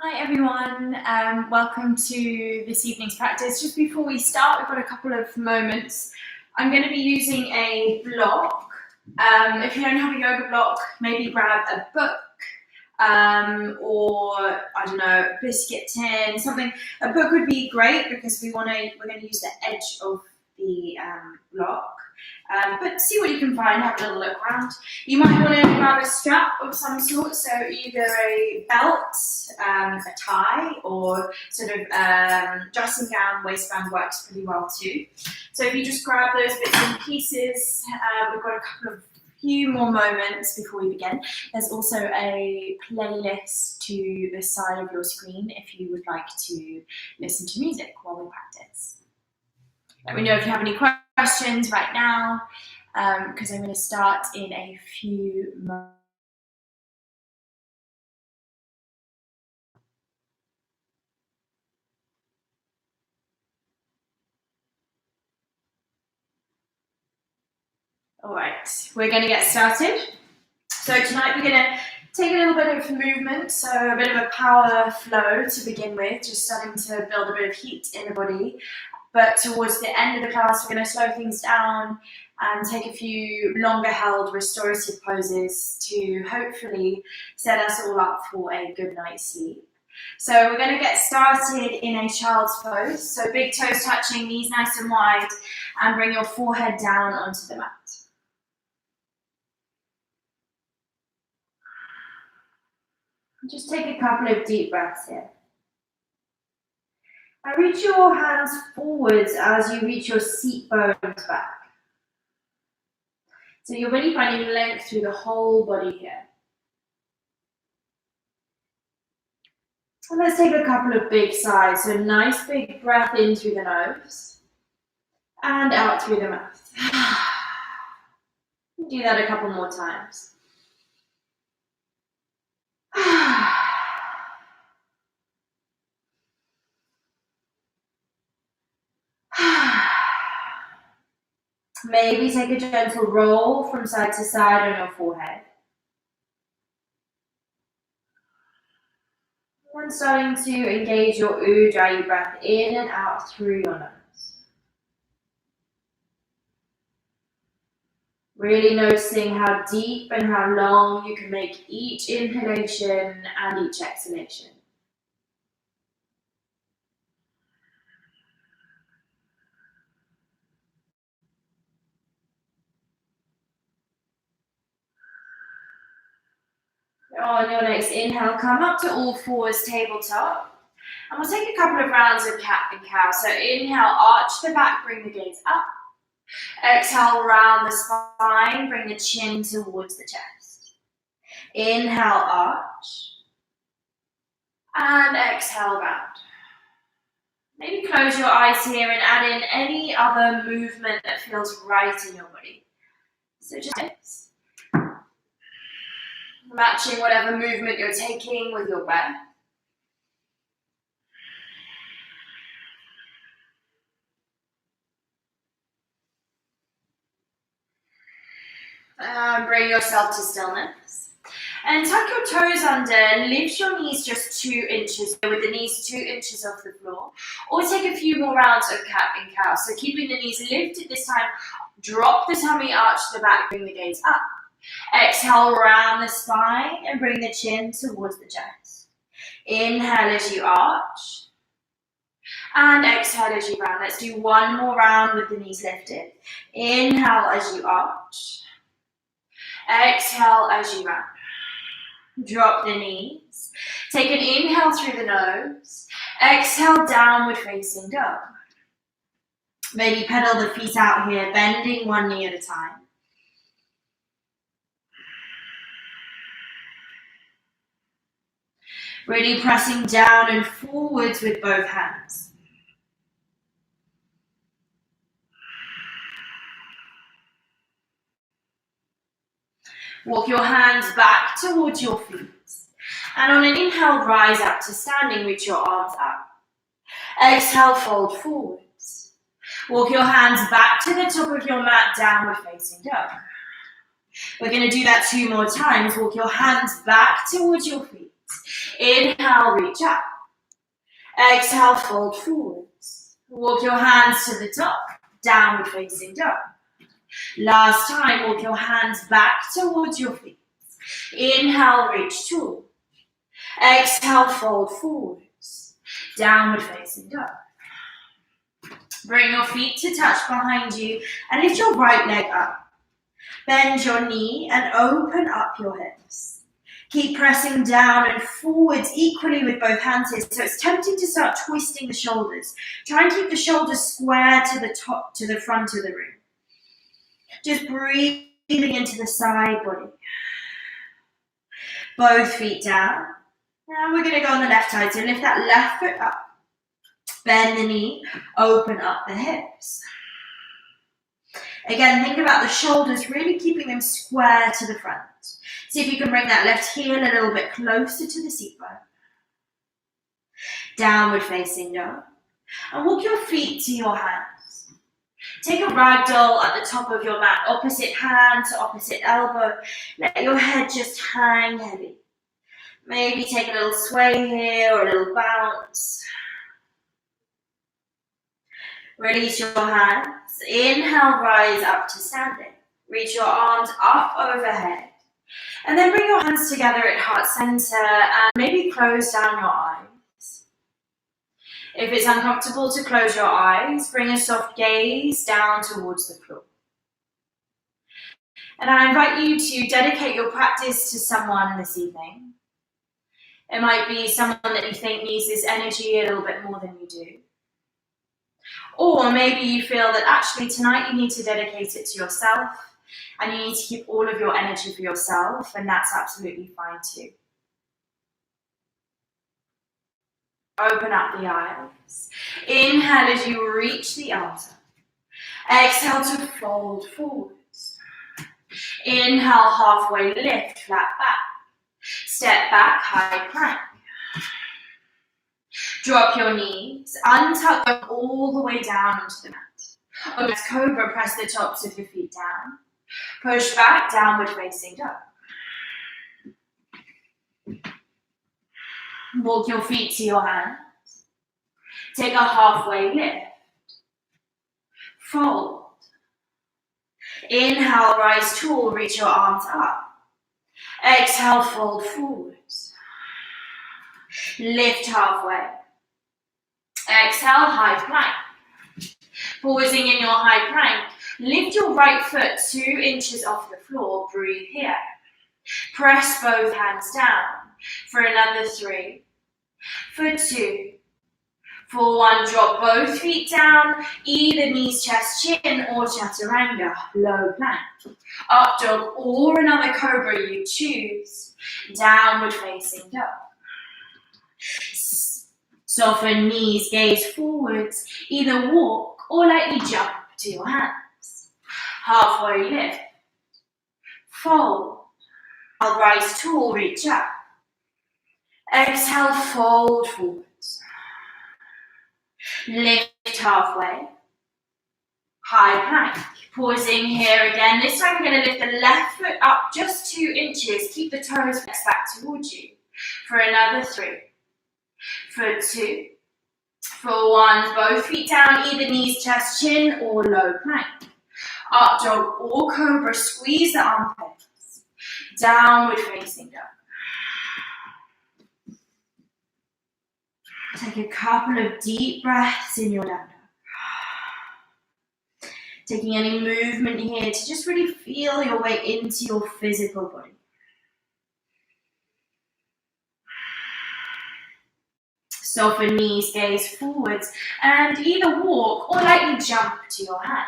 Hi everyone, welcome to this evening's practice. Just before we start, we've got a couple of moments. I'm going to be using a block. If you don't have a yoga block, maybe grab a book or I don't know, a biscuit tin, something. A book would be great because we're going to use the edge of the block. But see what you can find, have a little look around. You might want to grab a strap of some sort, so either a belt, a tie, or sort of dressing gown, waistband works pretty well too. So if you just grab those bits and pieces, we've got a few more moments before we begin. There's also a playlist to the side of your screen if you would like to listen to music while we practice. Let me know if you have any questions right now, because I'm going to start in a few moments. All right, we're going to get started. So tonight we're going to take a little bit of movement, so a bit of a power flow to begin with, just starting to build a bit of heat in the body. But towards the end of the class, we're going to slow things down and take a few longer held restorative poses to hopefully set us all up for a good night's sleep. So we're going to get started in a child's pose. So big toes touching, knees nice and wide, and bring your forehead down onto the mat. Just take a couple of deep breaths here. And reach your hands forwards as you reach your seat bones back. So you're really finding length through the whole body here. And let's take a couple of big sighs. So nice big breath in through the nose and out through the mouth. Do that a couple more times. Maybe take a gentle roll from side to side on your forehead. And starting to engage your Ujjayi breath in and out through your nose. Really noticing how deep and how long you can make each inhalation and each exhalation. On your next inhale, come up to all fours, tabletop. And we'll take a couple of rounds of cat and cow. So inhale, arch the back, bring the gaze up. Exhale, round the spine, bring the chin towards the chest. Inhale, arch. And exhale, round. Maybe close your eyes here and add in any other movement that feels right in your body. So just matching whatever movement you're taking with your breath. Bring yourself to stillness. And tuck your toes under, lift your knees just 2 inches, with the knees 2 inches off the floor. Or take a few more rounds of cat and cow. So keeping the knees lifted this time, drop the tummy, arch the back, bring the gaze up. Exhale, round the spine and bring the chin towards the chest. Inhale as you arch. And exhale as you round. Let's do one more round with the knees lifted. Inhale as you arch. Exhale as you round. Drop the knees. Take an inhale through the nose. Exhale, downward facing dog. Maybe pedal the feet out here, bending one knee at a time. Really pressing down and forwards with both hands. Walk your hands back towards your feet. And on an inhale, rise up to standing, reach your arms up. Exhale, fold forwards. Walk your hands back to the top of your mat, downward facing dog. We're going to do that 2 more times. Walk your hands back towards your feet. Inhale, reach up. Exhale, fold forwards. Walk your hands to the top, downward facing dog. Last time, walk your hands back towards your feet. Inhale, reach tall. Exhale, fold forwards. Downward facing dog. Bring your feet to touch behind you and lift your right leg up. Bend your knee and open up your hips. Keep pressing down and forwards equally with both hands here. So it's tempting to start twisting the shoulders. Try and keep the shoulders square to the top, to the front of the room. Just breathing into the side body. Both feet down. Now we're going to go on the left side. So lift that left foot up. Bend the knee, open up the hips. Again, think about the shoulders, really keeping them square to the front. See if you can bring that left heel a little bit closer to the seat bone. Downward facing dog. And walk your feet to your hands. Take a ragdoll at the top of your mat, opposite hand to opposite elbow. Let your head just hang heavy. Maybe take a little sway here or a little bounce. Release your hands. Inhale, rise up to standing. Reach your arms up overhead. And then bring your hands together at heart center and maybe close down your eyes. If it's uncomfortable to close your eyes, bring a soft gaze down towards the floor. And I invite you to dedicate your practice to someone this evening. It might be someone that you think needs this energy a little bit more than you do. Or maybe you feel that actually tonight you need to dedicate it to yourself and you need to keep all of your energy for yourself, and that's absolutely fine too. Open up the eyes. Inhale as you reach the arms up. Exhale to fold forwards. Inhale, halfway lift, flat back. Step back, high plank. Drop your knees, untuck them all the way down onto the mat. On this cobra, press the tops of your feet down. Push back, downward facing dog. Walk your feet to your hands. Take a halfway lift. Fold. Inhale, rise tall, reach your arms up. Exhale, fold forwards. Lift halfway. Exhale, high plank. Pausing in your high plank, lift your right foot 2 inches off the floor. Breathe here. Press both hands down for another 3, for 2, for 1. Drop both feet down, either knees, chest, chin, or chaturanga, low plank. Up dog or another cobra you choose. Downward facing dog. Soften knees, gaze forwards, either walk or lightly jump to your hands. Halfway lift. Fold. I'll rise tall, reach up. Exhale, fold forwards. Lift halfway. High plank. Pausing here again. This time we're going to lift the left foot up just 2 inches. Keep the toes flexed back towards you. For another 3. For 2, for 1, both feet down, either knees, chest, chin, or low plank. Up dog or cobra, squeeze the armpits. Downward facing dog. Take a couple of deep breaths in your down dog. Taking any movement here to just really feel your way into your physical body. Soften knees, gaze forwards, and either walk or lightly jump to your hands.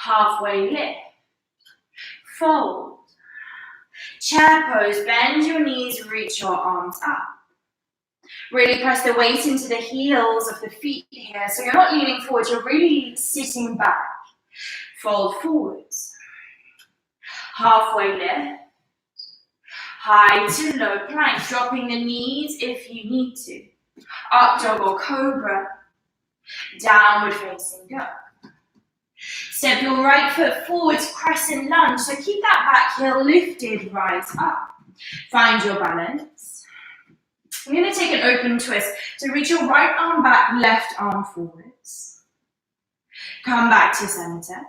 Halfway lift. Fold. Chair pose, bend your knees, reach your arms up. Really press the weight into the heels of the feet here, so you're not leaning forward, you're really sitting back. Fold forwards. Halfway lift. High to low plank, dropping the knees if you need to. Up dog or cobra. Downward facing dog. Step your right foot forwards, crescent lunge. So keep that back heel lifted, rise up. Find your balance. I'm going to take an open twist. So reach your right arm back, left arm forwards. Come back to center.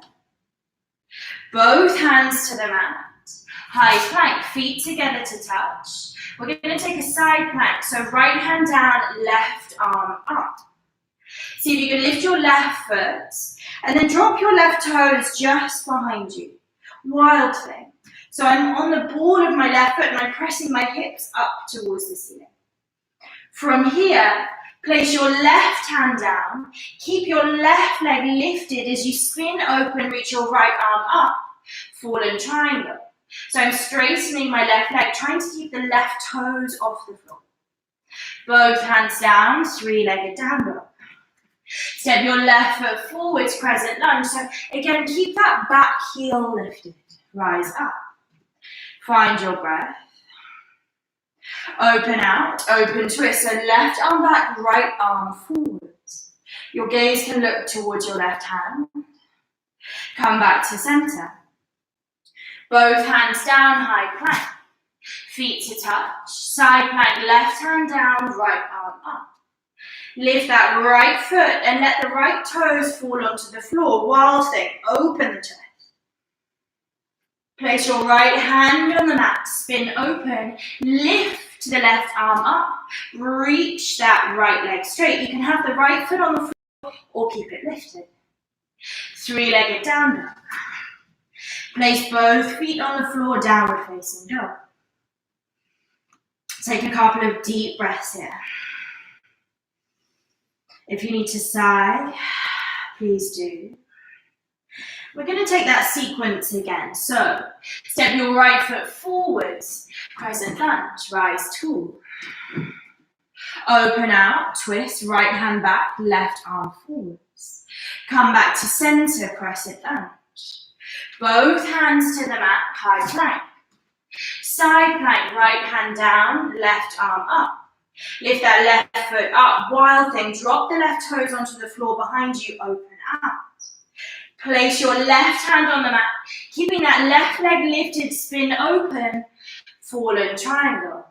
Both hands to the mat. High plank, feet together to touch. We're going to take a side plank. So right hand down, left arm up. See if you can lift your left foot and then drop your left toes just behind you. Wild thing. So I'm on the ball of my left foot and I'm pressing my hips up towards the ceiling. From here, place your left hand down. Keep your left leg lifted as you spin open, reach your right arm up. Fallen triangle. So I'm straightening my left leg, trying to keep the left toes off the floor. Both hands down, three-legged down dog. Step your left foot forwards, crescent lunge. So again, keep that back heel lifted. Rise up. Find your breath. Open out, open twist. So left arm back, right arm forwards. Your gaze can look towards your left hand. Come back to center. Both hands down, high plank. Feet to touch. Side plank, left hand down, right arm up. Lift that right foot and let the right toes fall onto the floor. Wild thing, open the chest. Place your right hand on the mat, spin open, lift the left arm up, reach that right leg straight. You can have the right foot on the floor or keep it lifted. Three-legged down dog. Place both feet on the floor, downward facing dog. Take a couple of deep breaths here. If you need to sigh, please do. We're going to take that sequence again. So, step your right foot forwards, crescent lunge, rise tall. Open out, twist, right hand back, left arm forwards. Come back to center, crescent lunge. Both hands to the mat, high plank. Side plank, right hand down, left arm up. Lift that left foot up, wild thing. Drop the left toes onto the floor behind you, open out. Place your left hand on the mat, keeping that left leg lifted, spin open, fallen triangle.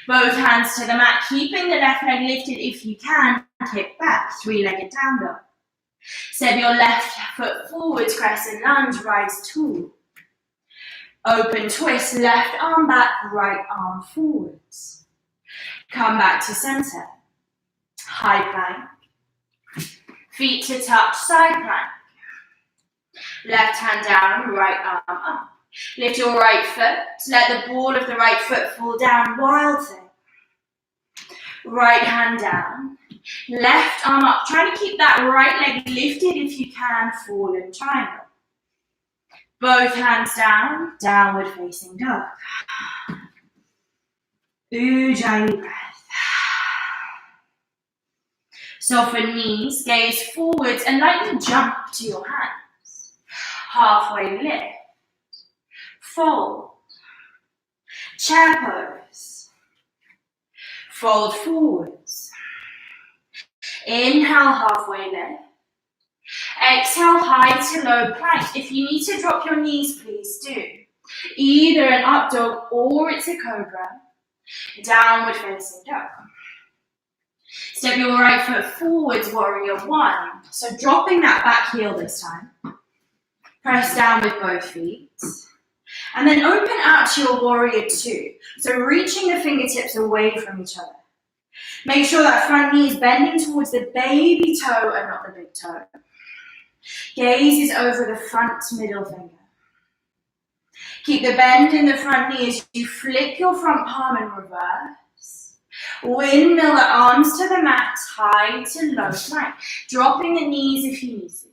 Both hands to the mat, keeping the left leg lifted if you can, kick back, three-legged down dog. Step your left foot forwards, crescent lunge, rise tall. Open twist, left arm back, right arm forwards. Come back to center. High plank. Feet to touch, side plank. Left hand down, right arm up. Lift your right foot. Let the ball of the right foot fall down. Wild thing. Right hand down. Left arm up. Try to keep that right leg lifted if you can. Fallen triangle. Both hands down. Downward facing dog. Ujjayi breath. Soften knees, gaze forwards and lightly jump to your hands. Halfway lift. Fold. Chair pose. Fold forwards. Inhale, halfway lift. Exhale, high to low plank. If you need to drop your knees, please do. Either an up dog or it's a cobra. Downward facing dog. Step your right foot forwards, warrior one. So dropping that back heel this time. Press down with both feet. And then open out to your warrior two. So reaching the fingertips away from each other. Make sure that front knee is bending towards the baby toe and not the big toe. Gaze is over the front middle finger. Keep the bend in the front knee as you flip your front palm in reverse. Windmill the arms to the mat, high to low plank. Dropping the knees if you need to.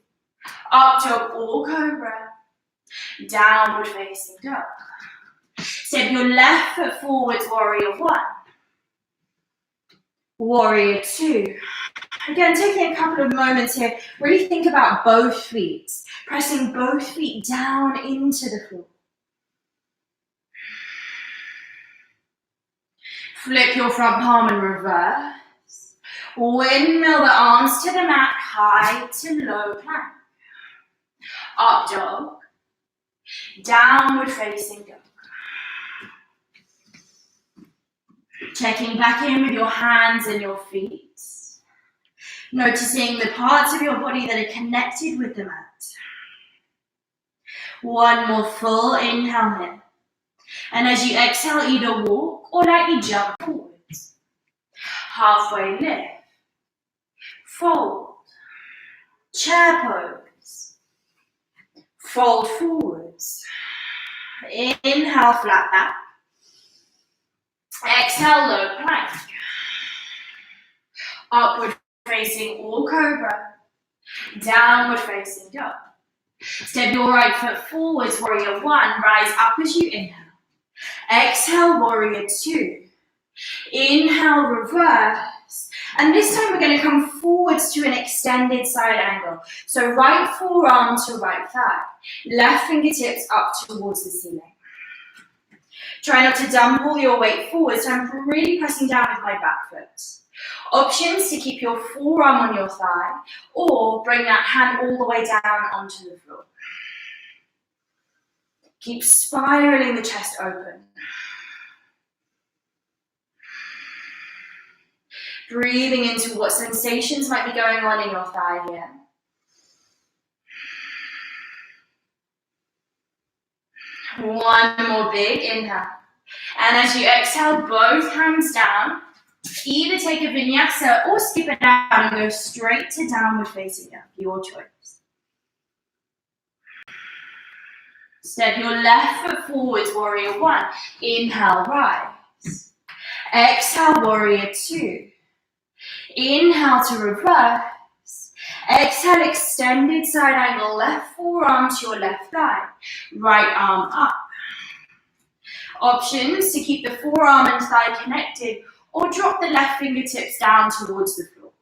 Up dog or cobra. Downward facing dog. Step your left foot forwards, warrior one. Warrior two. Again, taking a couple of moments here, really think about both feet. Pressing both feet down into the floor. Flip your front palm in reverse. Windmill the arms to the mat, high to low plank. Up dog. Downward facing dog. Checking back in with your hands and your feet. Noticing the parts of your body that are connected with the mat. One more full inhale here. And as you exhale, either walk or lightly jump forwards. Halfway lift. Fold. Chair pose. Fold forwards. Inhale, flat back. Exhale, low plank. Upward facing or cobra. Downward facing dog. Step your right foot forwards, warrior one. Rise up as you inhale. Exhale, warrior two. Inhale, reverse. And this time we're going to come forwards to an extended side angle. So right forearm to right thigh. Left fingertips up towards the ceiling. Try not to dump all your weight forward, so I'm really pressing down with my back foot. Options to keep your forearm on your thigh or bring that hand all the way down onto the floor. Keep spiraling the chest open. Breathing into what sensations might be going on in your thigh here. One more big inhale. And as you exhale, both hands down. Either take a vinyasa or skip it down and go straight to downward facing dog, your choice. Step your left foot forwards, warrior one. Inhale, rise. Exhale, warrior two. Inhale to reverse. Exhale, extended side angle, left forearm to your left thigh. Right arm up. Options to keep the forearm and thigh connected or drop the left fingertips down towards the floor.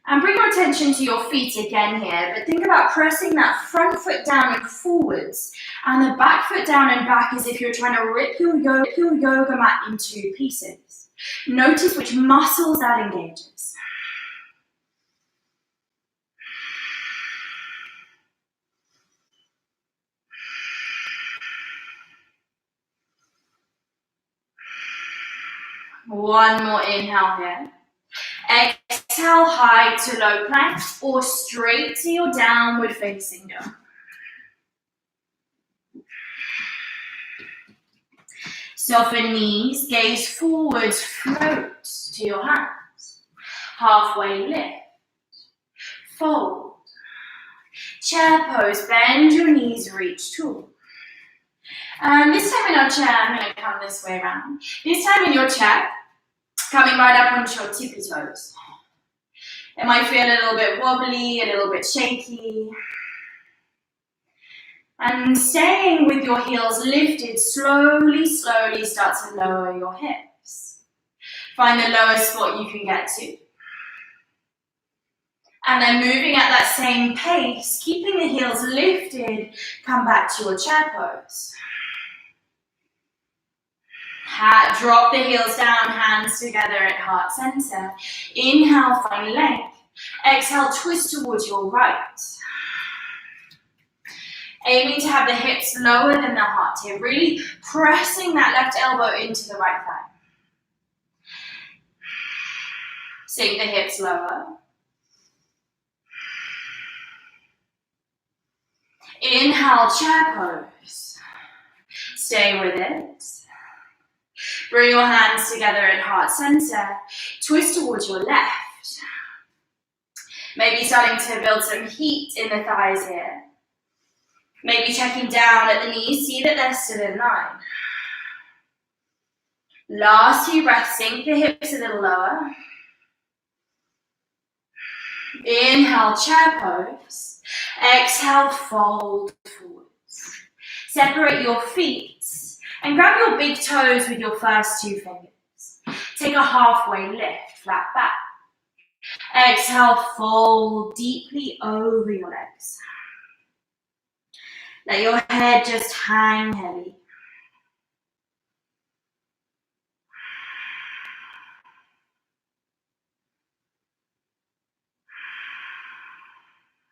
And bring your attention to your feet again here, but think about pressing that front foot down and forwards and the back foot down and back as if you're trying to rip your yoga mat into pieces. Notice which muscles that engages. One more inhale here. Exhale, high to low plank or straight to your downward facing dog. Soften knees, gaze forwards, float to your hands. Halfway lift. Fold. Chair pose, bend your knees, reach tall. And this time in our chair, I'm going to come this way around. This time in your chair, coming right up onto your tippy toes. It might feel a little bit wobbly, a little bit shaky. And staying with your heels lifted, slowly start to lower your hips. Find the lowest spot you can get to. And then moving at that same pace, keeping the heels lifted, come back to your chair pose. Drop the heels down, hands together at heart center. Inhale, find length. Exhale, twist towards your right. Aiming to have the hips lower than the heart here. Really pressing that left elbow into the right thigh. Sink the hips lower. Inhale, chair pose. Stay with it. Bring your hands together at heart center. Twist towards your left. Maybe starting to build some heat in the thighs here. Maybe checking down at the knees. See that they're still in line. Last few breaths, sink the hips a little lower. Inhale, chair pose. Exhale, fold forwards. Separate your feet. And grab your big toes with your first two fingers. Take a halfway lift, flat back. Exhale, fold deeply over your legs. Let your head just hang heavy.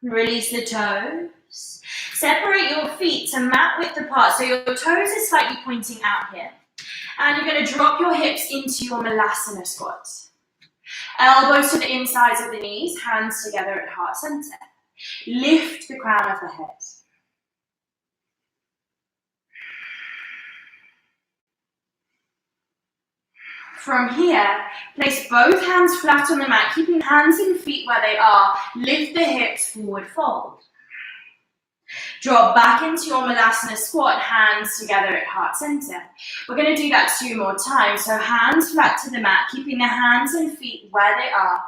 Release the toes. Separate your feet to mat width apart so your toes are slightly pointing out here. And you're going to drop your hips into your Malasana squat. Elbows to the insides of the knees, hands together at heart center. Lift the crown of the head. From here, place both hands flat on the mat, keeping hands and feet where they are. Lift the hips, forward fold. Drop back into your Malasana squat, hands together at heart center. We're going to do that 2 more times. So hands flat to the mat, keeping the hands and feet where they are.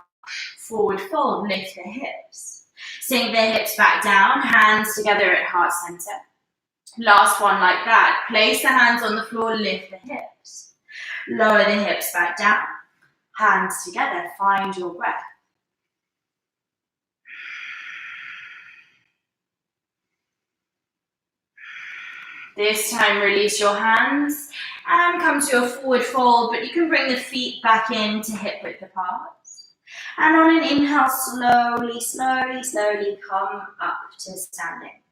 Forward fold, lift the hips. Sink the hips back down, hands together at heart center. Last one like that. Place the hands on the floor, lift the hips. Lower the hips back down. Hands together, find your breath. This time, release your hands and come to a forward fold, but you can bring the feet back in to hip width apart. And on an inhale, slowly, slowly, slowly come up to standing.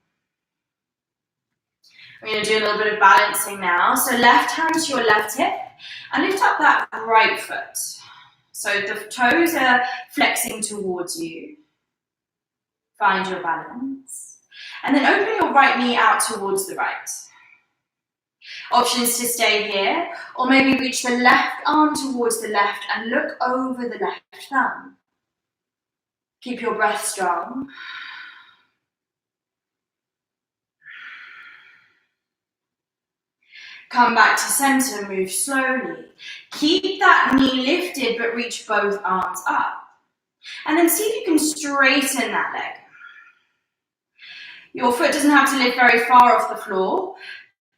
We're going to do a little bit of balancing now. So left hand to your left hip and lift up that right foot. So the toes are flexing towards you. Find your balance. And then open your right knee out towards the right. Options to stay here, or maybe reach the left arm towards the left and look over the left thumb. Keep your breath strong. Come back to center, move slowly. Keep that knee lifted, but reach both arms up. And then see if you can straighten that leg. Your foot doesn't have to lift very far off the floor,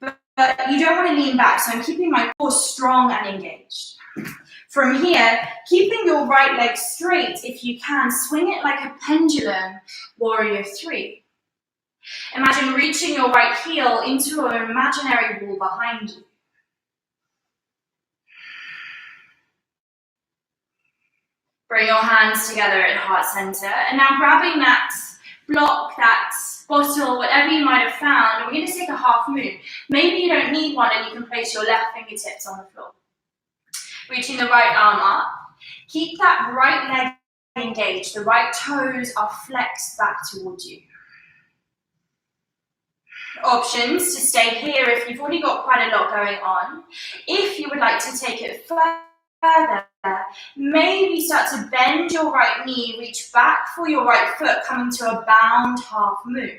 but you don't want to lean back, so I'm keeping my core strong and engaged. From here, keeping your right leg straight, if you can, swing it like a pendulum, warrior 3. Imagine reaching your right heel into an imaginary wall behind you. Bring your hands together at heart center, and now grabbing that block, that bottle, whatever you might have found, and we're going to take a half moon. Maybe you don't need one and you can place your left fingertips on the floor. Reaching the right arm up. Keep that right leg engaged. The right toes are flexed back towards you. Options to stay here if you've already got quite a lot going on. If you would like to take it further, maybe start to bend your right knee, reach back for your right foot, coming to a bound half moon.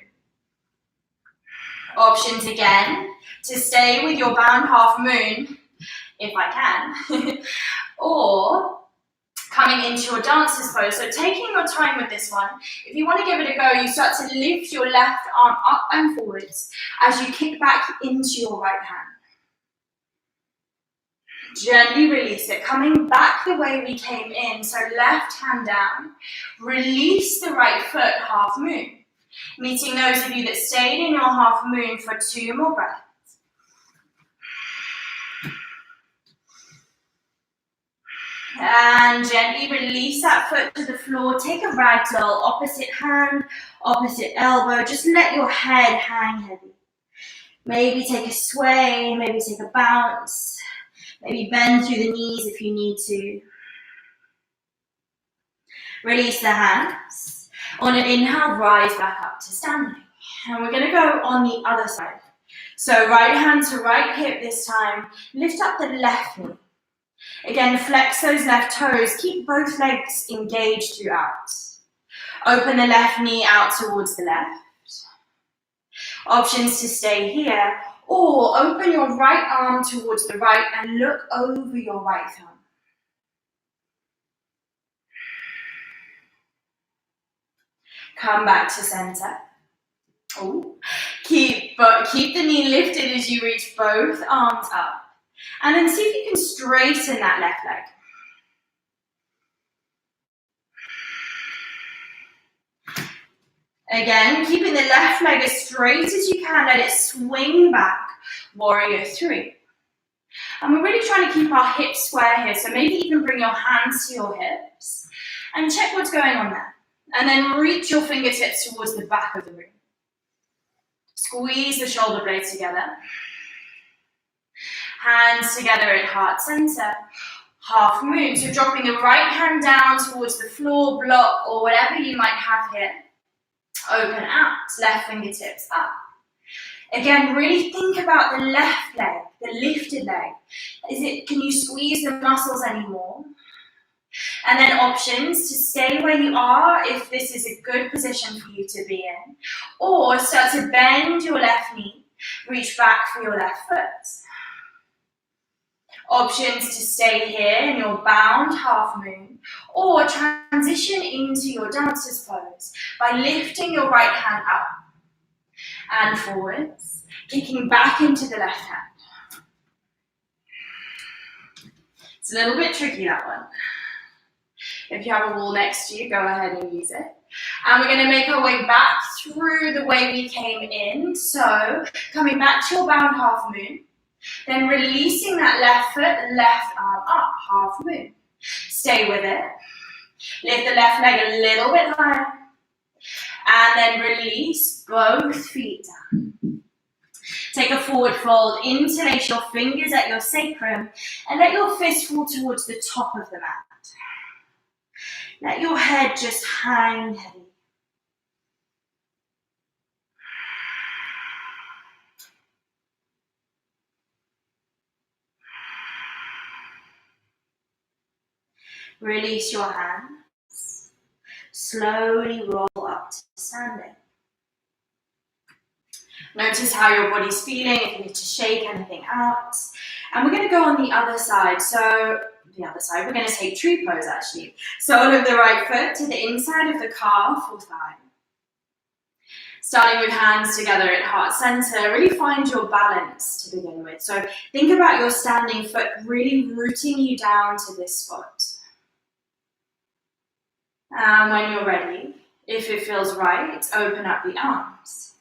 Options again, to stay with your bound half moon, if I can, or coming into your dancer's pose. So taking your time with this one, if you want to give it a go, you start to lift your left arm up and forwards as you kick back into your right hand. Gently release it, coming back the way we came in, so left hand down. Release the right foot, half moon. Meeting those of you that stayed in your half moon for 2 more breaths. And gently release that foot to the floor. Take a ragdoll, opposite hand, opposite elbow. Just let your head hang heavy. Maybe take a sway, maybe take a bounce. Maybe bend through the knees if you need to. Release the hands. On an inhale, rise back up to standing. And we're going to go on the other side. So right hand to right hip this time. Lift up the left knee. Again, flex those left toes. Keep both legs engaged throughout. Open the left knee out towards the left. Options to stay here, or open your right arm towards the right and look over your right thumb. Come back to center. Ooh. Keep the knee lifted as you reach both arms up. And then see if you can straighten that left leg. Again, keeping the left leg as straight as you can, let it swing back, warrior 3. And we're really trying to keep our hips square here, so maybe even bring your hands to your hips and check what's going on there. And then reach your fingertips towards the back of the room. Squeeze the shoulder blades together. Hands together at heart center. Half moon. So dropping the right hand down towards the floor, block, or whatever you might have here. Open out. Left fingertips up. Again, really think about the left leg, the lifted leg. Can you squeeze the muscles anymore? And then options to stay where you are if this is a good position for you to be in. Or start to bend your left knee, reach back for your left foot. Options to stay here in your bound half moon. Or transition into your dancer's pose by lifting your right hand up and forwards, kicking back into the left hand. It's a little bit tricky, that one. If you have a wall next to you, go ahead and use it. And we're going to make our way back through the way we came in. So coming back to your bound half moon, then releasing that left foot, left arm up, half moon. Stay with it. Lift the left leg a little bit higher. And then release both feet down. Take a forward fold, interlace your fingers at your sacrum, and let your fist fall towards the top of the mat. Let your head just hang heavy. Release your hands. Slowly roll up to standing. Notice how your body's feeling, if you need to shake anything out. And we're going to go on the other side. So, we're going to take tree pose actually. Sole of the right foot to the inside of the calf or thigh. Starting with hands together at heart center, really find your balance to begin with. So think about your standing foot really rooting you down to this spot. And when you're ready, if it feels right, open up the arms.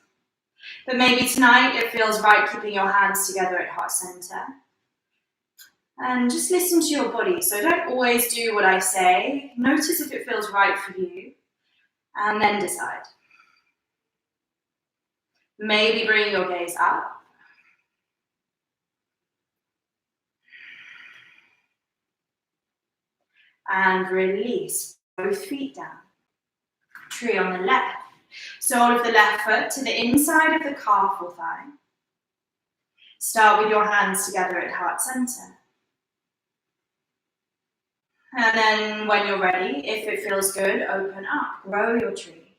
But maybe tonight it feels right keeping your hands together at heart center. And just listen to your body. So don't always do what I say. Notice if it feels right for you. And then decide. Maybe bring your gaze up. And release both feet down. Tree on the left. Sole of the left foot to the inside of the calf or thigh. Start with your hands together at heart center. And then when you're ready, if it feels good, open up, grow your tree.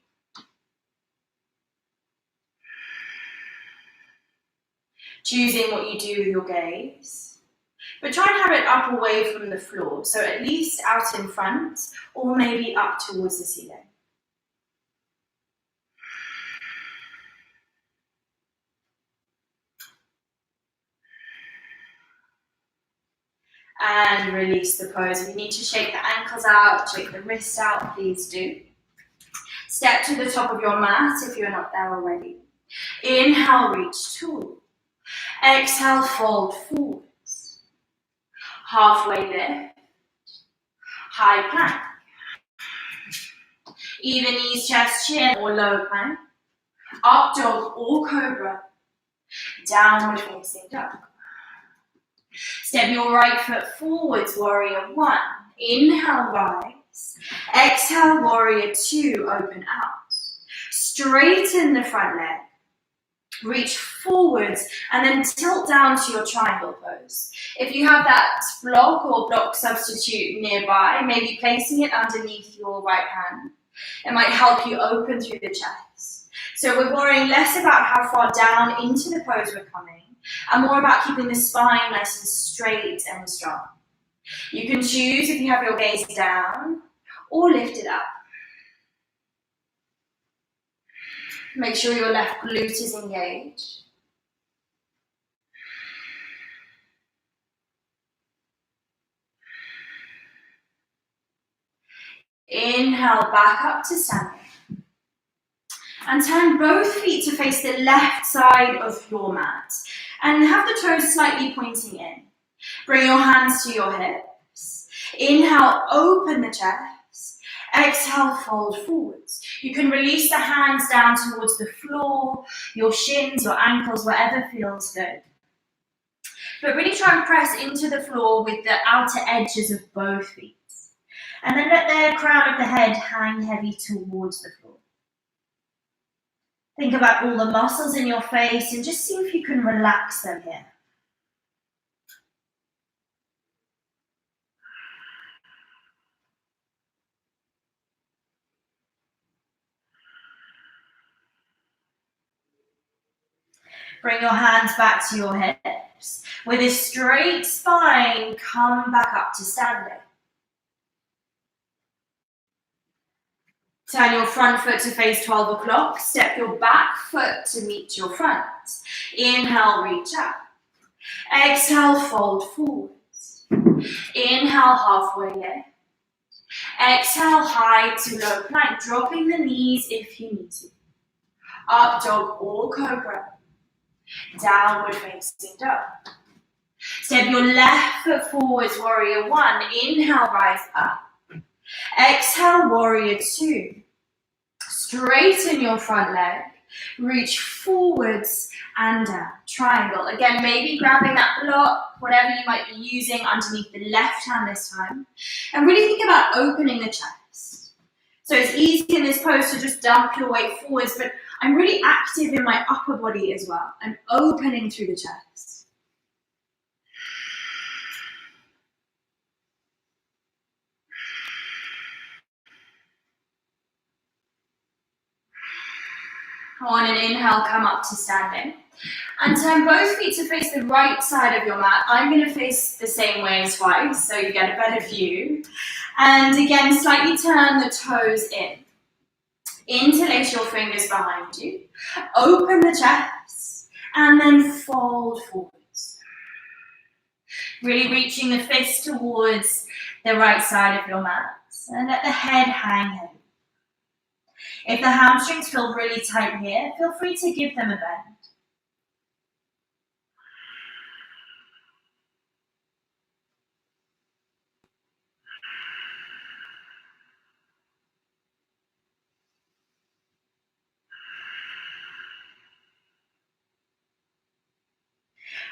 Choosing what you do with your gaze. But try and have it up away from the floor, so at least out in front, or maybe up towards the ceiling. And release the pose. If you need to shake the ankles out, shake the wrists out, please do. Step to the top of your mat if you're not there already. Inhale, reach tall. Exhale, fold forwards. Halfway lift. High plank. Either knees, chest, chin, or low plank. Up dog or cobra. Downward facing dog. Step your right foot forwards, warrior one. Inhale, rise. Exhale, warrior two, open out. Straighten the front leg. Reach forwards and then tilt down to your triangle pose. If you have that block or block substitute nearby, maybe placing it underneath your right hand. It might help you open through the chest. So we're worrying less about how far down into the pose we're coming and more about keeping the spine nice and straight and strong. You can choose if you have your gaze down or lift it up. Make sure your left glute is engaged. Inhale, back up to standing. And turn both feet to face the left side of your mat. And have the toes slightly pointing in. Bring your hands to your hips. Inhale, open the chest. Exhale, fold forwards. You can release the hands down towards the floor, your shins, your ankles, whatever feels good. But really try and press into the floor with the outer edges of both feet. And then let the crown of the head hang heavy towards the floor. Think about all the muscles in your face and just see if you can relax them here. Bring your hands back to your hips. With a straight spine, come back up to standing. Turn your front foot to face 12 o'clock. Step your back foot to meet your front. Inhale, reach up. Exhale, fold forwards. Inhale, halfway lift. Exhale, high to low plank, dropping the knees if you need to. Up dog or cobra. Downward facing dog. Step your left foot forwards, warrior one. Inhale, rise up. Exhale, warrior two. Straighten your front leg. Reach forwards and down. Triangle. Again, maybe grabbing that block, whatever you might be using underneath the left hand this time. And really think about opening the chest. So it's easy in this pose to just dump your weight forwards, but I'm really active in my upper body as well. I'm opening through the chest. On an inhale, come up to standing. And turn both feet to face the right side of your mat. I'm going to face the same way twice, so you get a better view. And again, slightly turn the toes in. Interlace your fingers behind you. Open the chest. And then fold forwards. Really reaching the fist towards the right side of your mat. And let the head hang heavy. If the hamstrings feel really tight here, feel free to give them a bend.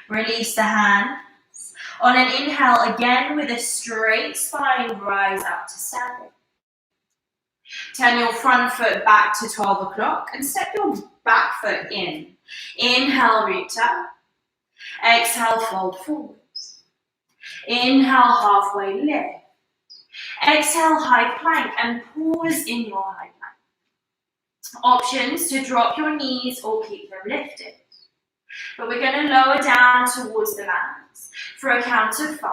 Release the hands. On an inhale, again with a straight spine, rise up to standing. Turn your front foot back to 12 o'clock and step your back foot in. Inhale, reach up. Exhale, fold forwards. Inhale, halfway lift. Exhale, high plank and pause in your high plank. Options to drop your knees or keep them lifted. But we're going to lower down towards the mat for a count of 5.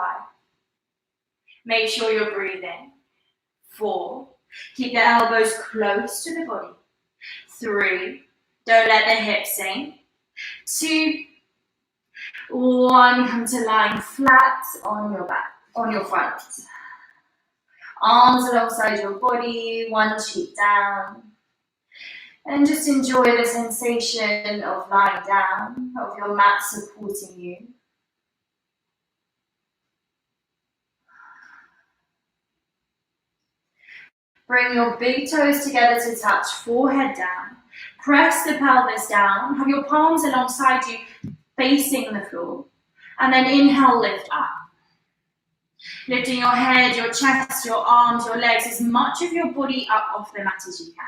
Make sure you're breathing. 4. Keep the elbows close to the body. 3. Don't let the hips sink. 2. 1. Come to lying flat on your back, on your front. Arms alongside your body, one cheek down. And just enjoy the sensation of lying down, of your mat supporting you. Bring your big toes together to touch, forehead down. Press the pelvis down. Have your palms alongside you, facing the floor. And then inhale, lift up. Lifting your head, your chest, your arms, your legs, as much of your body up off the mat as you can.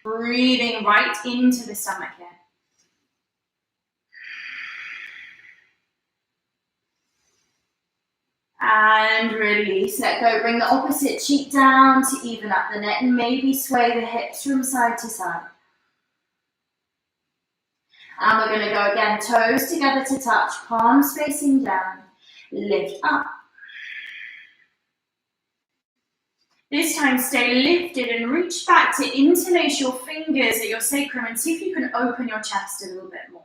Breathing right into the stomach here. And release, let go. Bring the opposite cheek down to even up the neck and maybe sway the hips from side to side. And we're going to go again, toes together to touch, palms facing down, lift up. This time stay lifted and reach back to interlace your fingers at your sacrum and see if you can open your chest a little bit more.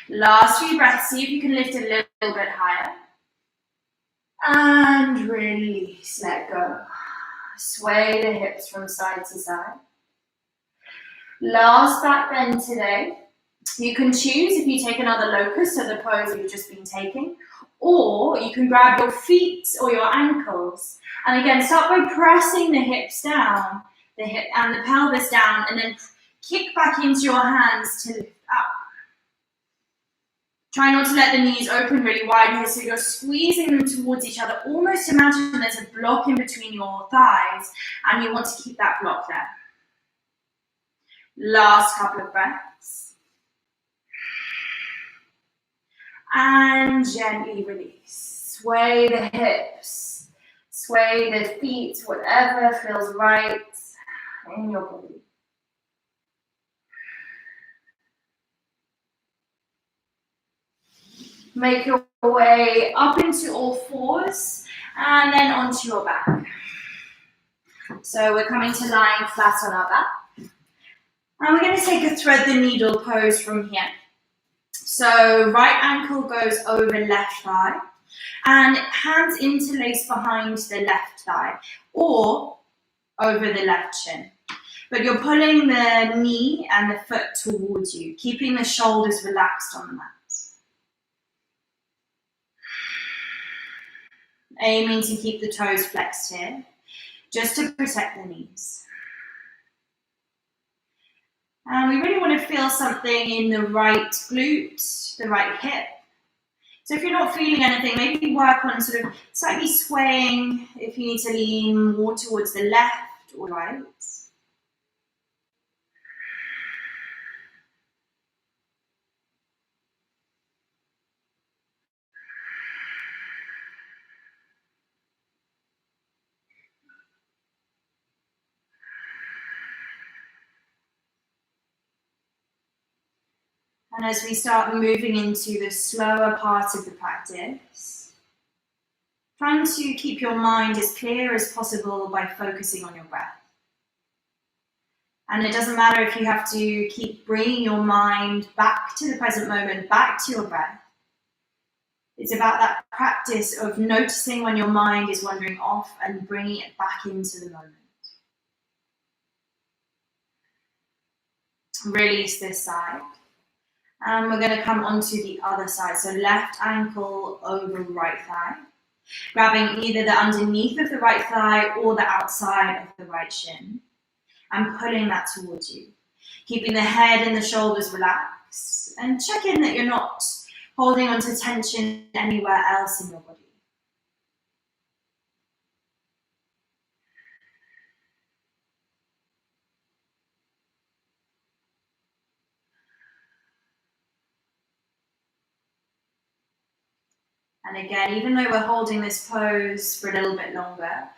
Last few breaths, see if you can lift a little bit higher. And release, let go. Sway the hips from side to side. Last back bend today. You can choose if you take another locust, so the pose you've just been taking, or you can grab your feet or your ankles. And again, start by pressing the hips down, the hip and the pelvis down, and then Kick back into your hands to lift up. Try not to let the knees open really wide here, so you're squeezing them towards each other. Almost imagine there's a block in between your thighs, and you want to keep that block there. Last couple of breaths. And gently release. Sway the hips, sway the feet, whatever feels right in your body. Make your way up into all fours and then onto your back. So we're coming to lying flat on our back. And we're going to take a thread the needle pose from here. So right ankle goes over left thigh and hands interlace behind the left thigh or over the left shin. But you're pulling the knee and the foot towards you, keeping the shoulders relaxed on the mat. Aiming to keep the toes flexed here, just to protect the knees. And we really want to feel something in the right glute, the right hip. So if you're not feeling anything, maybe work on sort of slightly swaying if you need to lean more towards the left or right. And as we start moving into the slower part of the practice, trying to keep your mind as clear as possible by focusing on your breath. And it doesn't matter if you have to keep bringing your mind back to the present moment, back to your breath. It's about that practice of noticing when your mind is wandering off and bringing it back into the moment. Release this side. And we're going to come onto the other side. So left ankle over right thigh. Grabbing either the underneath of the right thigh or the outside of the right shin. And pulling that towards you. Keeping the head and the shoulders relaxed. And check in that you're not holding onto tension anywhere else in your body. And again, even though we're holding this pose for a little bit longer,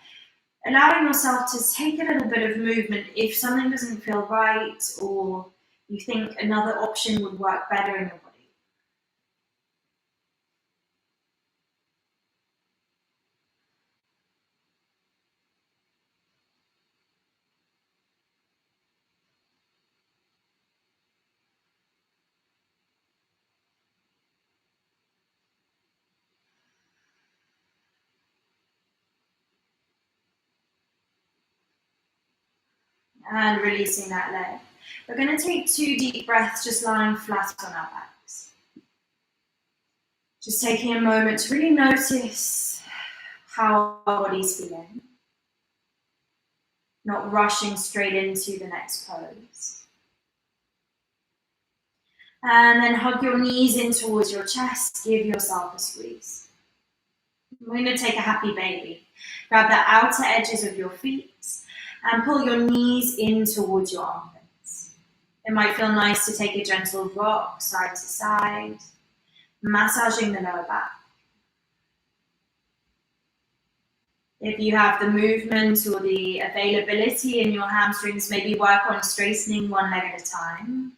allowing yourself to take a little bit of movement if something doesn't feel right or you think another option would work better in your body. And releasing that leg. We're going to take 2 deep breaths, just lying flat on our backs. Just taking a moment to really notice how our body's feeling. Not rushing straight into the next pose. And then hug your knees in towards your chest. Give yourself a squeeze. We're going to take a happy baby. Grab the outer edges of your feet and pull your knees in towards your armpits. It might feel nice to take a gentle rock side to side, massaging the lower back. If you have the movement or the availability in your hamstrings, maybe work on straightening one leg at a time.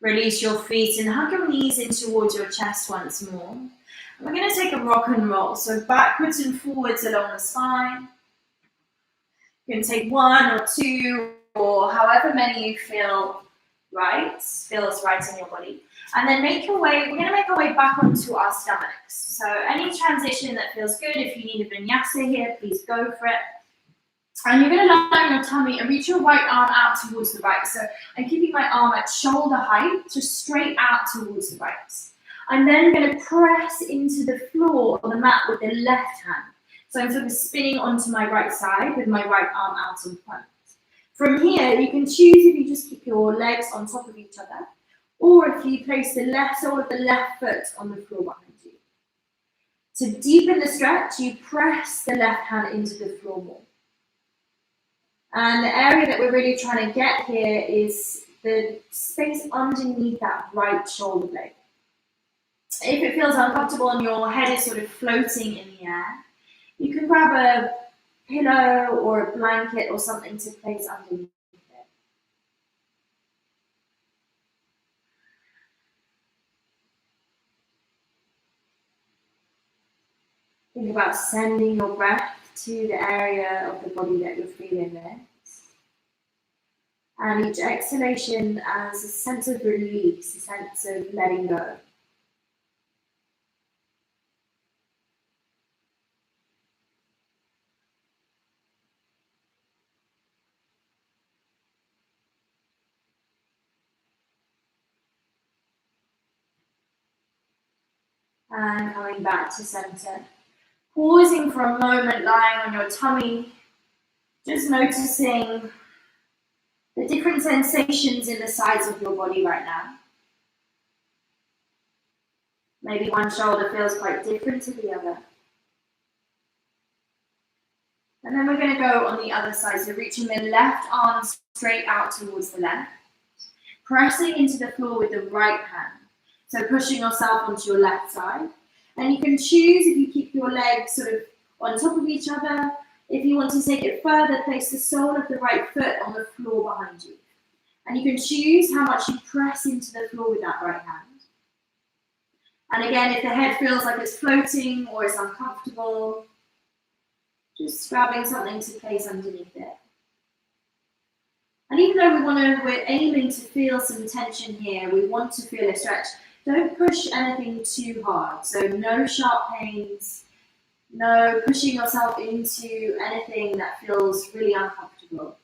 Release your feet and hug your knees in towards your chest once more. And we're going to take a rock and roll, so backwards and forwards along the spine. You can take 1 or 2 or however many you feel right, feels right in your body. And then we're going to make our way back onto our stomachs. So any transition that feels good, if you need a vinyasa here, please go for it. And you're going to lie on your tummy and reach your right arm out towards the right. So I'm keeping my arm at shoulder height, just straight out towards the right. I'm then going to press into the floor or the mat with the left hand. So I'm sort of spinning onto my right side with my right arm out in front. From here, you can choose if you just keep your legs on top of each other, or if you place the left sole of the left foot on the floor behind you. To deepen the stretch, you press the left hand into the floor more. And the area that we're really trying to get here is the space underneath that right shoulder blade. If it feels uncomfortable and your head is sort of floating in the air, you can grab a pillow or a blanket or something to place underneath it. Think about sending your breath to the area of the body that you're feeling this. And each exhalation as a sense of release, a sense of letting go. And coming back to center. Pausing for a moment, lying on your tummy, just noticing the different sensations in the sides of your body right now. Maybe one shoulder feels quite different to the other. And then we're going to go on the other side, so reaching the left arm straight out towards the left, pressing into the floor with the right hand, so pushing yourself onto your left side. And you can choose if you keep your legs sort of on top of each other. If you want to take it further, place the sole of the right foot on the floor behind you. And you can choose how much you press into the floor with that right hand. And again, if the head feels like it's floating or is uncomfortable, just grabbing something to place underneath it. And even though we're aiming to feel some tension here, we want to feel a stretch, don't push anything too hard. So no sharp pains, no pushing yourself into anything that feels really uncomfortable.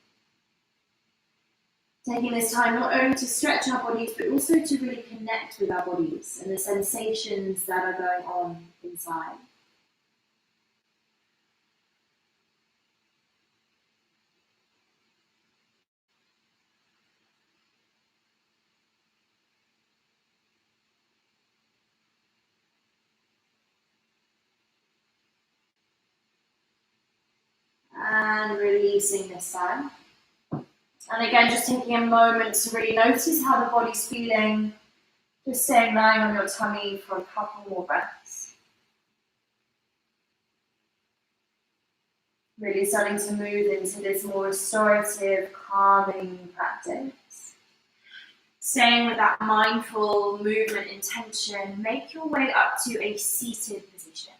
Taking this time not only to stretch our bodies, but also to really connect with our bodies and the sensations that are going on inside. And releasing this side. And again, just taking a moment to really notice how the body's feeling. Just staying lying on your tummy for a couple more breaths. Really starting to move into this more restorative, calming practice. Staying with that mindful movement intention, make your way up to a seated position.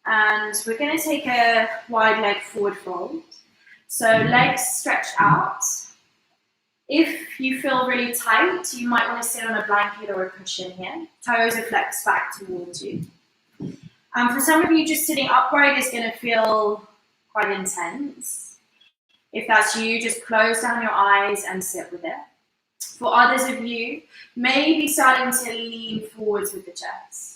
And we're going to take a wide leg forward fold. So legs stretched out. If you feel really tight, you might want to sit on a blanket or a cushion here. Toes are flexed back towards you. For some of you, just sitting upright is going to feel quite intense. If that's you, just close down your eyes and sit with it. For others of you, maybe starting to lean forwards with the chest.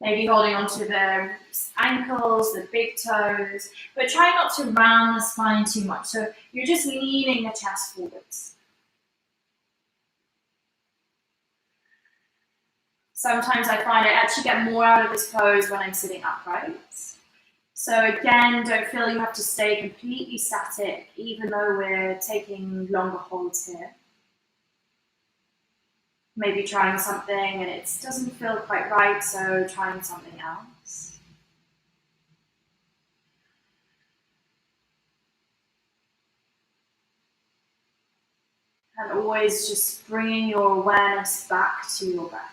Maybe holding onto the ankles, the big toes, but try not to round the spine too much. So you're just leaning the chest forwards. Sometimes I find I actually get more out of this pose when I'm sitting upright. So again, don't feel you have to stay completely static, even though we're taking longer holds here. Maybe trying something and it doesn't feel quite right, so trying something else. And always just bringing your awareness back to your breath.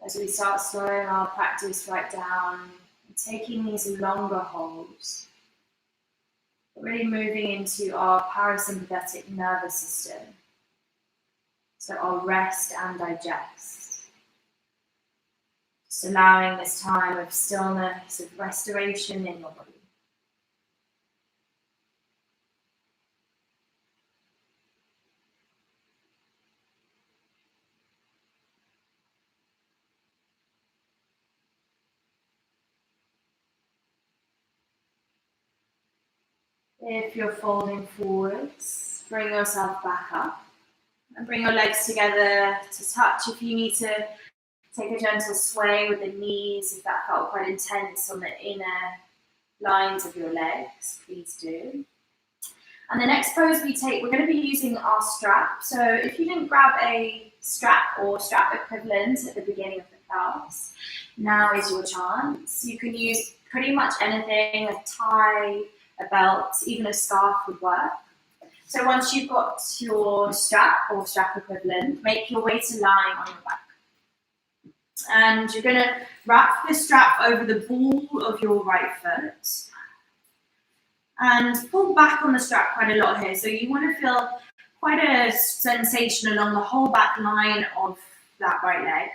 As we start slowing our practice right down, taking these longer holds. Really moving into our parasympathetic nervous system. So our rest and digest. Just allowing this time of stillness, of restoration in your body. If you're folding forwards, bring yourself back up and bring your legs together to touch. If you need to take a gentle sway with the knees, if that felt quite intense on the inner lines of your legs, please do. And the next pose we take, we're going to be using our strap. So if you didn't grab a strap or strap equivalent at the beginning of the class, now is your chance. You can use pretty much anything, a tie, a belt, even a scarf would work. So once you've got your strap or strap equivalent, make your way to lying on your back. And you're going to wrap the strap over the ball of your right foot. And pull back on the strap quite a lot here. So you want to feel quite a sensation along the whole back line of that right leg.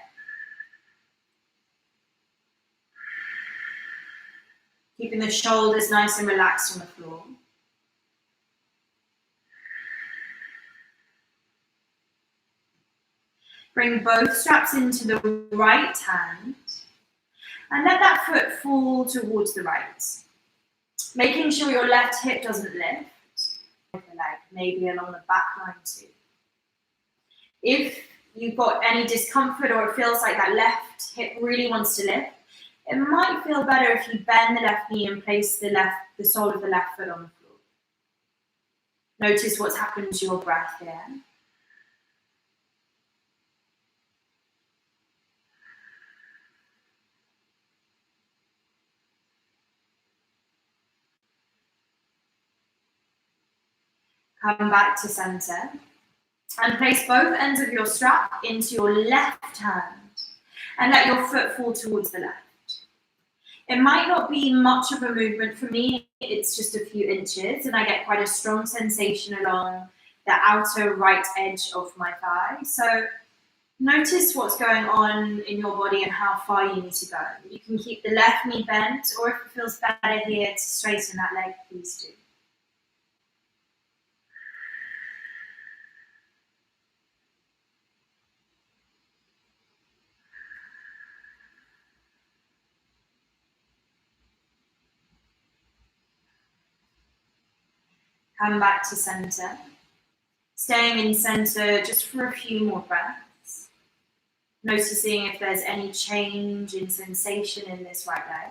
Keeping the shoulders nice and relaxed on the floor. Bring both straps into the right hand and let that foot fall towards the right. Making sure your left hip doesn't lift the leg, maybe along the back line too. If you've got any discomfort or it feels like that left hip really wants to lift, it might feel better if you bend the left knee and place the sole of the left foot on the floor. Notice what's happened to your breath here. Come back to center and place both ends of your strap into your left hand and let your foot fall towards the left. It might not be much of a movement for me, it's just a few inches and I get quite a strong sensation along the outer right edge of my thigh. So notice what's going on in your body and how far you need to go. You can keep the left knee bent, or if it feels better here to straighten that leg, please do. Come back to center. Staying in center just for a few more breaths. Noticing if there's any change in sensation in this right leg.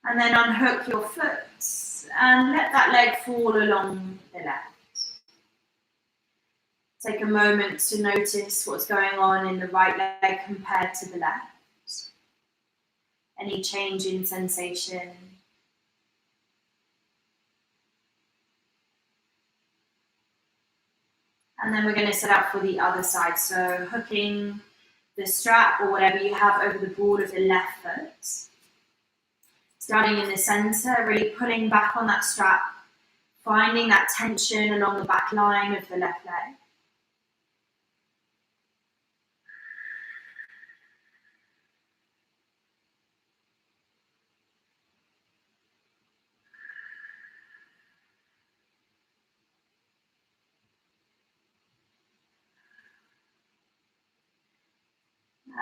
And then unhook your foot and let that leg fall along the left. Take a moment to notice what's going on in the right leg compared to the left. Any change in sensation. And then we're going to set up for the other side. So hooking the strap or whatever you have over the ball of the left foot. Starting in the center, really pulling back on that strap, finding that tension along the back line of the left leg.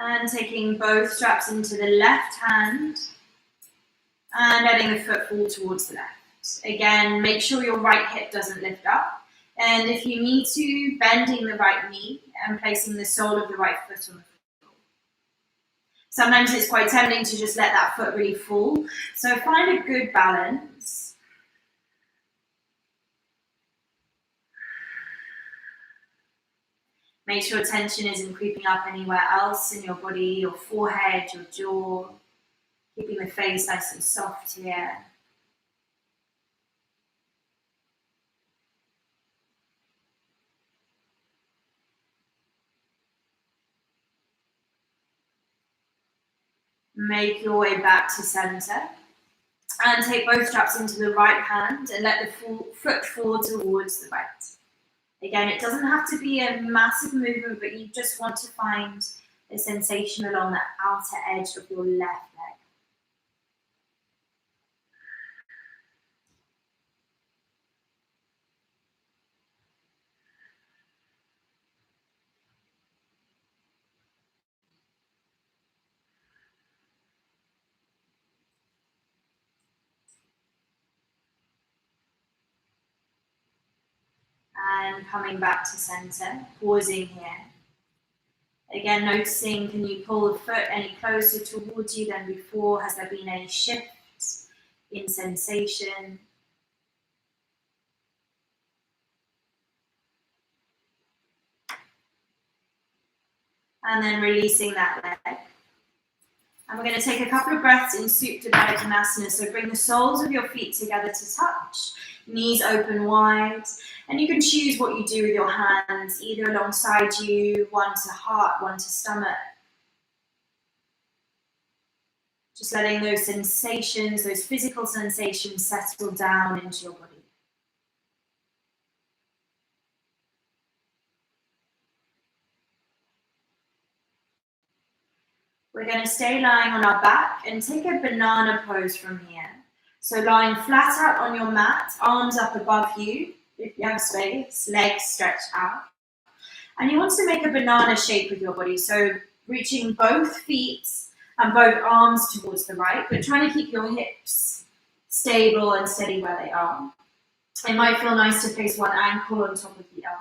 And taking both straps into the left hand and letting the foot fall towards the left. Again, make sure your right hip doesn't lift up. And if you need to, bending the right knee and placing the sole of the right foot on the floor. Sometimes it's quite tempting to just let that foot really fall. So find a good balance. Make sure tension isn't creeping up anywhere else in your body, your forehead, your jaw. Keeping the face nice and soft here. Make your way back to center. And take both straps into the right hand and let the foot fall towards the right. Again, it doesn't have to be a massive movement, but you just want to find a sensation along the outer edge of your left leg. And coming back to center, pausing here. Again, noticing, can you pull the foot any closer towards you than before? Has there been any shifts in sensation? And then releasing that leg. And we're going to take a couple of breaths in Supta Baddha Konasana. So bring the soles of your feet together to touch, knees open wide. And you can choose what you do with your hands, either alongside you, one to heart, one to stomach. Just letting those sensations, those physical sensations settle down into your body. We're going to stay lying on our back and take a banana pose from here. So lying flat out on your mat, arms up above you, if you have space, legs stretched out. And you want to make a banana shape with your body. So reaching both feet and both arms towards the right, but trying to keep your hips stable and steady where they are. It might feel nice to place one ankle on top of the other.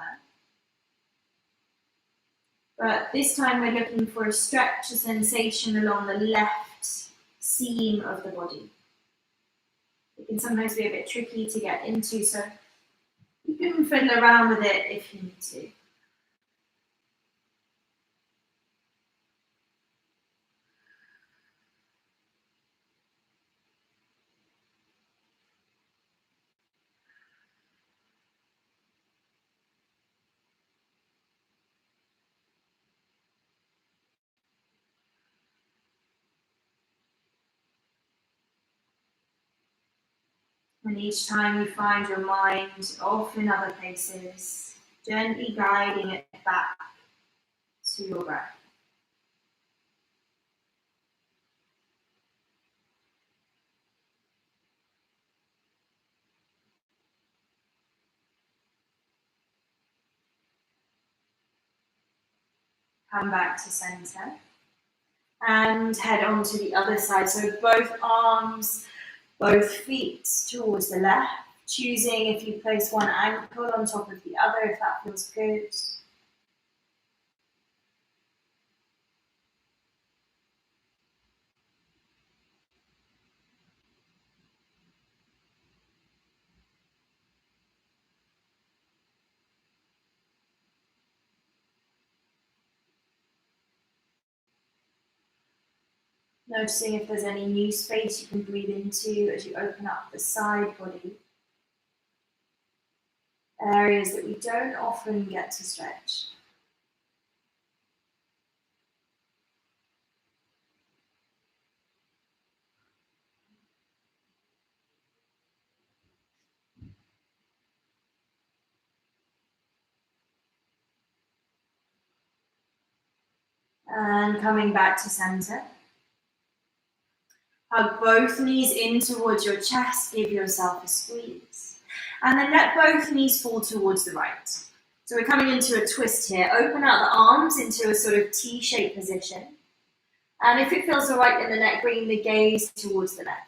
But this time we're looking for a stretch, a sensation along the left seam of the body. It can sometimes be a bit tricky to get into, so you can fiddle around with it if you need to. And each time you find your mind off in other places, gently guiding it back to your breath. Come back to center and head on to the other side. So both arms, both feet towards the left, choosing if you place one ankle on top of the other, if that feels good. Noticing if there's any new space you can breathe into as you open up the side body. Areas that we don't often get to stretch. And coming back to center. Hug both knees in towards your chest, give yourself a squeeze. And then let both knees fall towards the right. So we're coming into a twist here. Open out the arms into a sort of T-shaped position. And if it feels all right in the neck, bring the gaze towards the left.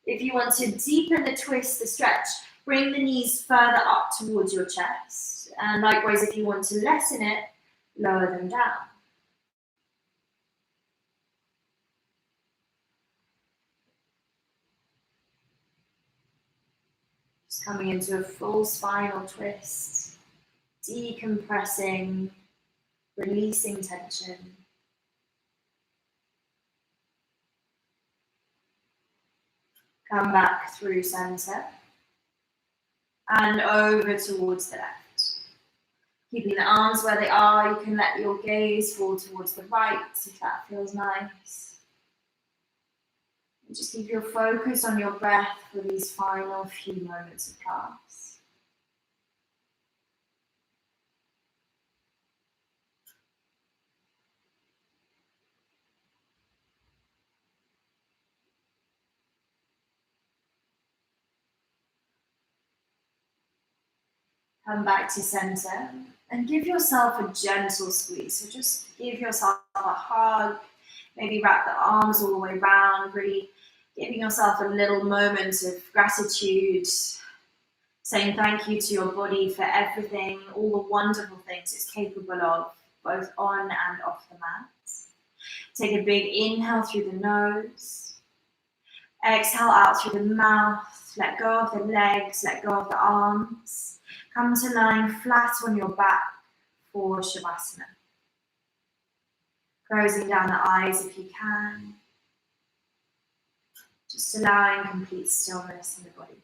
If you want to deepen the twist, the stretch, bring the knees further up towards your chest. And likewise, if you want to lessen it, lower them down. Just coming into a full spinal twist, decompressing, releasing tension. Come back through center and over towards the left. Keeping the arms where they are, you can let your gaze fall towards the right if that feels nice. Just keep your focus on your breath for these final few moments of class. Come back to center and give yourself a gentle squeeze. So just give yourself a hug, maybe wrap the arms all the way around, really giving yourself a little moment of gratitude, saying thank you to your body for everything, all the wonderful things it's capable of, both on and off the mat. Take a big inhale through the nose, exhale out through the mouth, let go of the legs, let go of the arms. Come to lying flat on your back for Shavasana. Closing down the eyes if you can. Just allowing complete stillness in the body.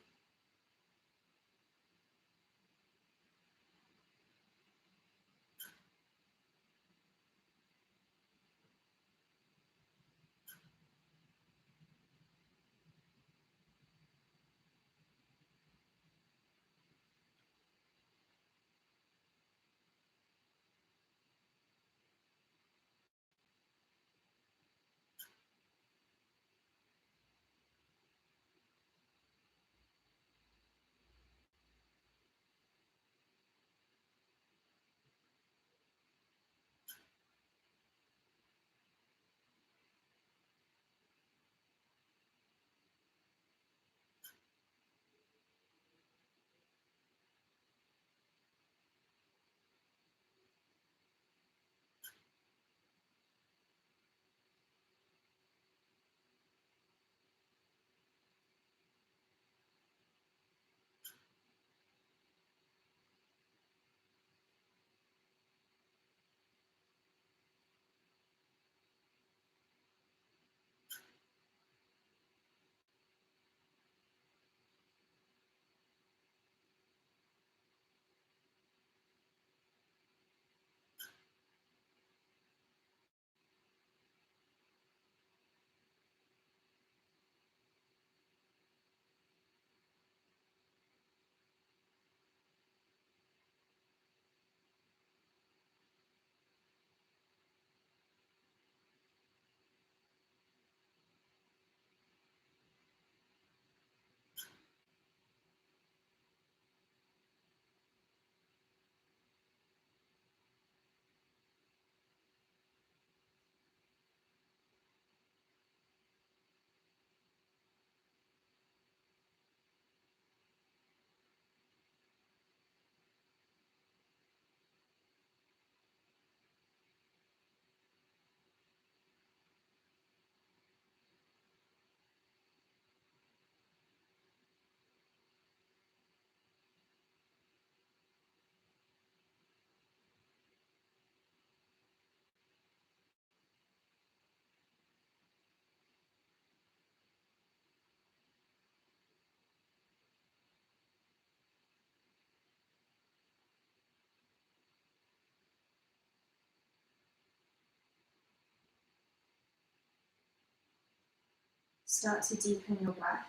Start to deepen your breath.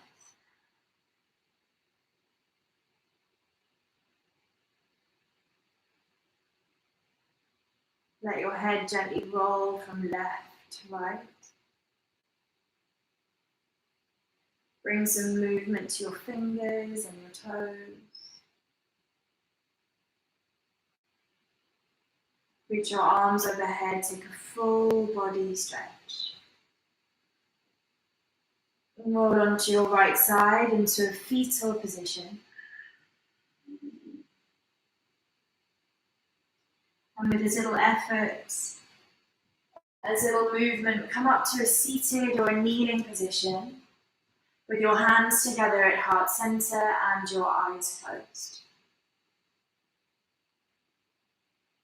Let your head gently roll from left to right. Bring some movement to your fingers and your toes. Reach your arms overhead, take a full body stretch. Roll onto your right side into a fetal position. And with as little effort, as little movement, come up to a seated or a kneeling position with your hands together at heart center and your eyes closed.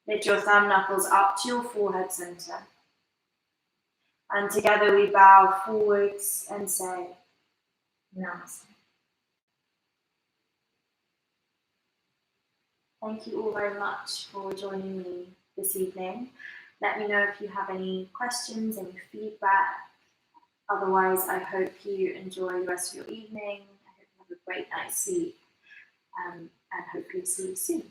Lift your thumb knuckles up to your forehead center. And together we bow forwards and say, Namaste. Thank you all very much for joining me this evening. Let me know if you have any questions, any feedback. Otherwise, I hope you enjoy the rest of your evening. I hope you have a great night's sleep, and hopefully see you soon.